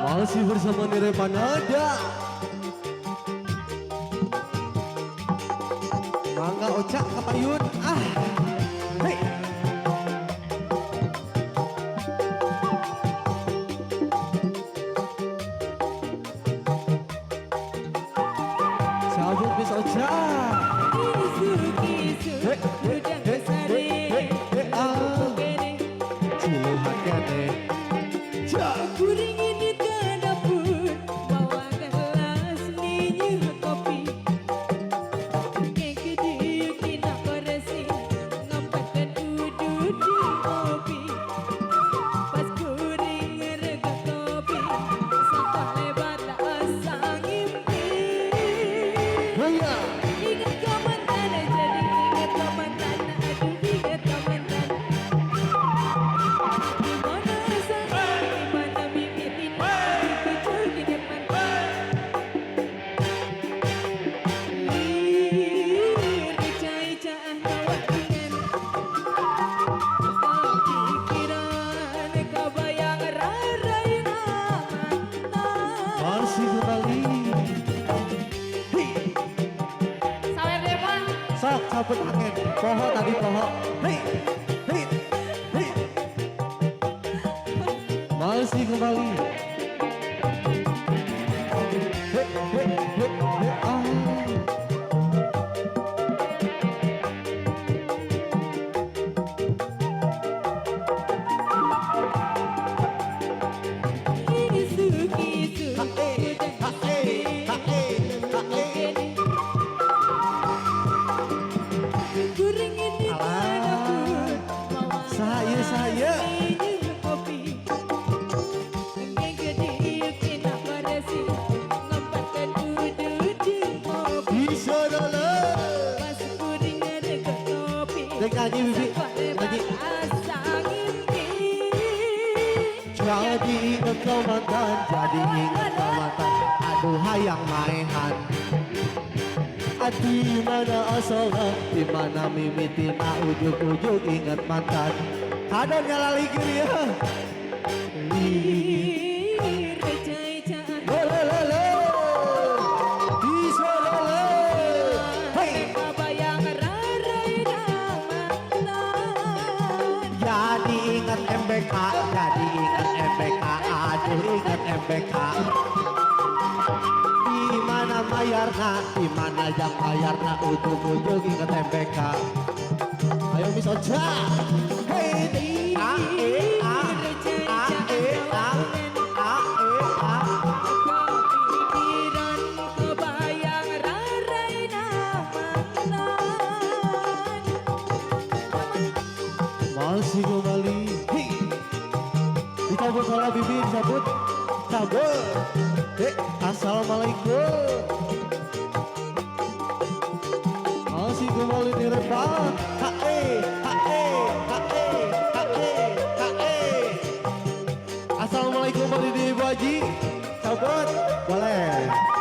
Masih bersama Nere Panada. Mangga Ocak Kapayun. Hei. Sabut bis Ocak. Ciluhan kene. Kuring ini ke dapur, bawa gelas minyak kopi. Keke diukin nak beresi, ngempet duduk di kopi. Pas kuring rega kopi, sampai lebat asa ngimpi. Ingat kau mantan, jadi ingat kau mantan, aduh ingat kau mantan. Masih kembali. Sawer Depan. Sok sabut angin. Poho tadi poho. Hei. Hei. Hei. Masih kembali. Hei. Hei. Hei. Hei. Ini suki-suki Kuring ini dapur, bawa Saya. minyak kopi. Keke diukin nak beresi, ngempet duduk di kopi. Bisa dulu. Pas kuring rega kopi, Dek ngaji bibi. sampai Ngaji. lebat asa ngimpi. Jadi ingat kau mantan. Jadi ingat kau mantan. Aduh hayang maehan. Di mana asalnya, di mana mimitina ujung-ujung ingat mantan. Kadang nyala ligir ya. Lelelele. Bisa lele. Hei. Jadi ingat MBK, jadi ingat MBK, aduh ingat MBK. Di mana bayarna, di mana jam bayarna, ujung-ujung ingat MBK. Ayo Miss Ocha. Hei, a e a a e a a e a. Masih kembali. Hei. Dicabut salah bibi, dicabut. Cabut. Hei, assalamualaikum. Masih kembali di Repan. Assalamualaikum warahmatullahi wabarakatuh. Cabut. Boleh.